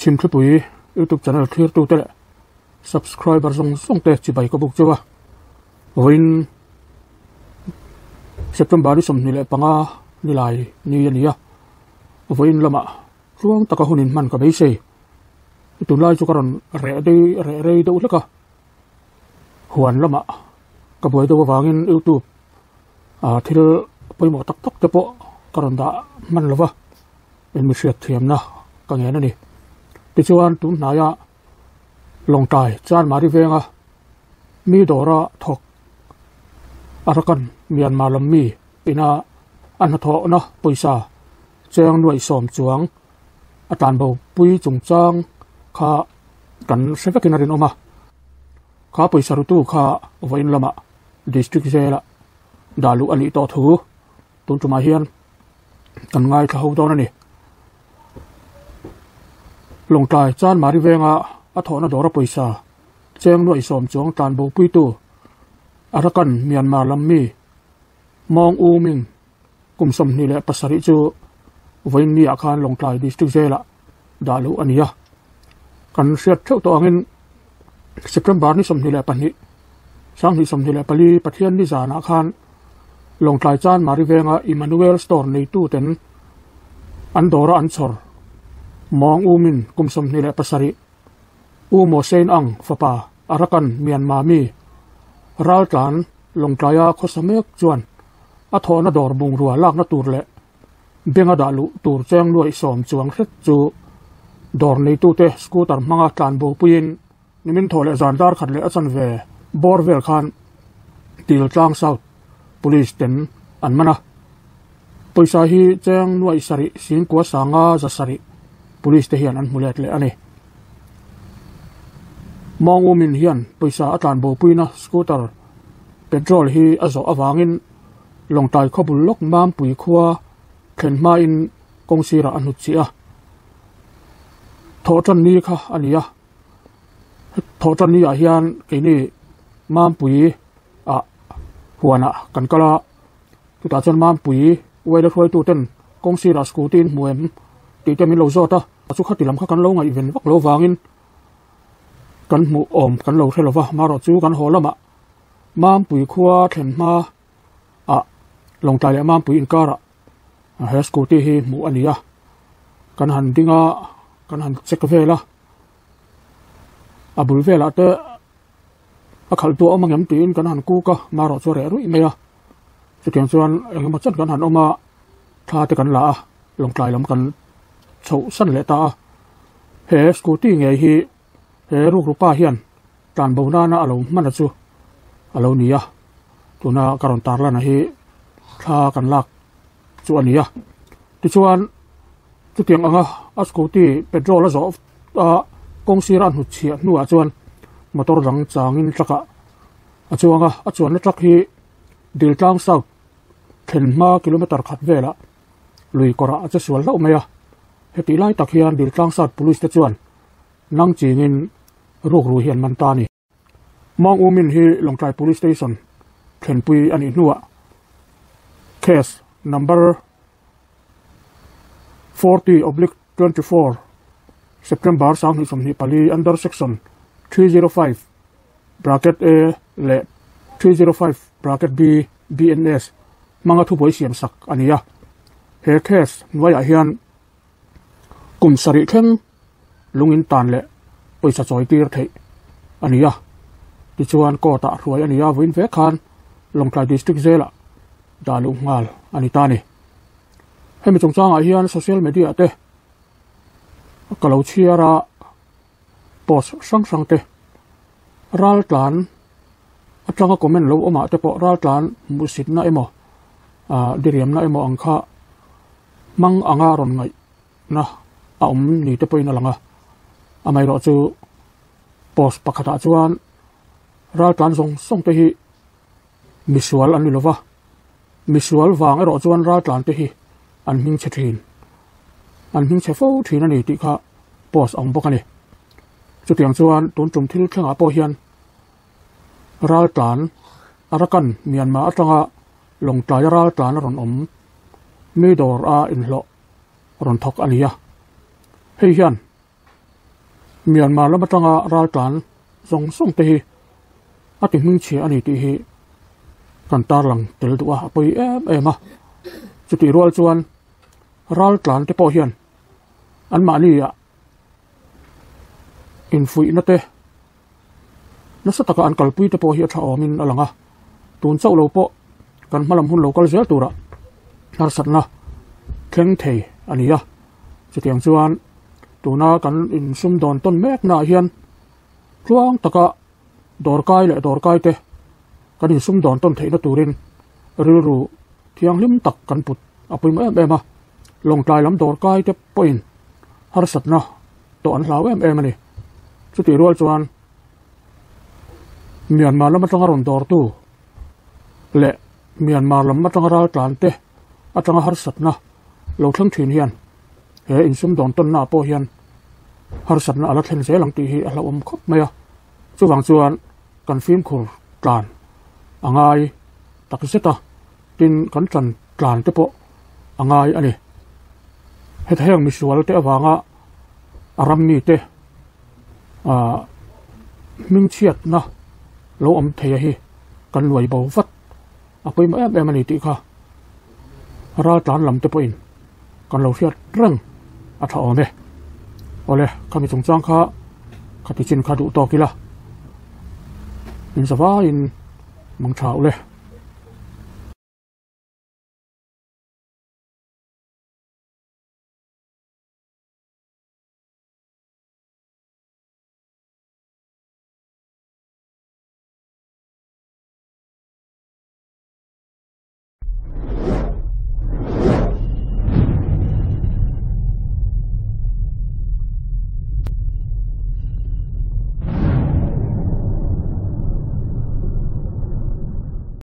chim thu pui YouTube channel clear tu te subscriber song te chi bai ko buk chawa win September ni som ni le panga ni lai ni ya win lama ruang taka hunin man ka bei sei tu lai chu karon re do laka huan lama ka boi do wangin YouTube thil poimo tak te po karon da man lova en mi hriat thiam na ka nge na ni ti chuan tu na ya long tai chan mari venga mi dora thok arakan Myanmar lam mi ina an tho na poisa cheng nuai som chuang atan bo pui chung chang kha kan sevakin rin oma kha poisa ru tu kha voin lama district zela dalu ali to thu tun tuma hian kan ngai tha ho do na ni long tai chan mari venga a thona dora poisa cheng nuai som chuang tan bo pui tu arakan Myanmar lam mi mong u ming kum som ni le pasari chu voin ni akhan long tai district zela dalu ania kan siat theu to angin September ni som ni le pani sang ni som ni le pali pathian ni zana khan long tai chan mari venga Emmanuel store nei tu ten an dora an chor mong u min kum som ni le pasari u mo sen ang fapa arakan Myanmar mi ral tlan long taya khosamek chuan a thona dor bung ruwa lak na tur le benga dalu tur cheng luai som chuang hret chu dor nei tu te scooter manga tlan bo puin nimin thole zandar khat le achan ve borvel khan til tlang south police ten an mana poisa hi cheng luai sari sin kwa sanga za sari police te hian an mulet le ani mong umin hian poisa atlan bo puina scooter petrol hi azo awangin long tai khobul lok mam pui khuwa khen ma in kongsira anu chia thotan ni kha ania thotan ni a hian keini mam pui a huana kan kala tu ta chon mam pui wele khoi tu ten kongsira scootin muem ti te min lo zota chu khatilam kha kan lo ngai ven vak lo wangin kan mu om kan lo thelova maro chu kan holama mam pui khuwa khen ma a long tai le mam pui in kara he scooty hi mu ania kan han dinga kan han check vela abul vela te akhal tu omangem tin kan han ku ka maro chu re rui meya chu tiang chuan engma chan kan han oma tha te kan la long tai lam kan chho san le ta he scooty nge hi he rupa hian tan bo na alo mana chu alo nia tuna karon tarla na hi tha kan lak chu ania ti chuan chu tiang anga a scooty petrol a zo kongsiran hu chia nuwa chuan motor rang changin traka a chuan na truck hi dil tlang south khenma kilometer khat vela lui kora a chual lo meya heti lai tak hian dil tlang south police te chuan nang chingin ru hian man ta ni mong umin hi longtrai police station khenpui ani nuwa case number 40/24 September sang ni som ni pali under section 305 bracket A le 305 bracket B BNS manga thu boi siam sak ania he case noi a hian kum sari theng lungin tan le poisa choi tir thei ania ti chuan ko ta ruai ania win ve khan longtrai district zela dalu ngal ani tani hemi chungchang a hian social media te kalo chiara post sang te ral tlan atanga comment lo oma te po ral tlan musit na emo diriam na emo angkha mang anga ron ngai na ni te poina langa amai ro chu post pakhata chuan ral tlan song te hi misual an lova misual wang ro chuan ral tlan te hi an hing chethin an hing chefo thina ni ti kha post ong bokani chu tiang chuan tun tum thil thlenga po hian ral tlan arakan Myanmar atanga long tai ral tlan ron om mi dor a in lo ron thok ania hei hian Myanmar lama tanga ral tlan zong song te hi ati hming chi ani ti hi kan tar lang tel duwa apoi em a chuti rual chuan ral tlan te po hian an ma ni ya in fui na te na sa taka an kalpui te po hi tha omin alanga tun chau lo po kan malam hun local zel tura har satna thleng thei ania chutiang chuan tuna kan in sum don ton mek na hian tluang taka dorkai le dorkai te kan in sum don ton thei na turin ru thiang lim tak kan put apui ma em a long tlai lam dorkai te poin har satna to an hlau em ani chuti rual chuan Myanmar lama tanga ron dor tu le Myanmar lama tanga ral tlan te atanga har satna lo thlang thin hian he in sum don ton na po hian har satna ala thlen se lang ti hi ala khop maya chuwang chuan kan film khur tlan angai takiseta tin kan tlan tlan te po angai ani het heng mi sual te awanga aram mi te ming chiat na lo om thei hi kan luai bo vat apoi ma em ani ti kha ra tlan lam te po in kan lo hiat rang atha ome ole kami chungchang kha khati chin kha du to kila in sawa in mang thau le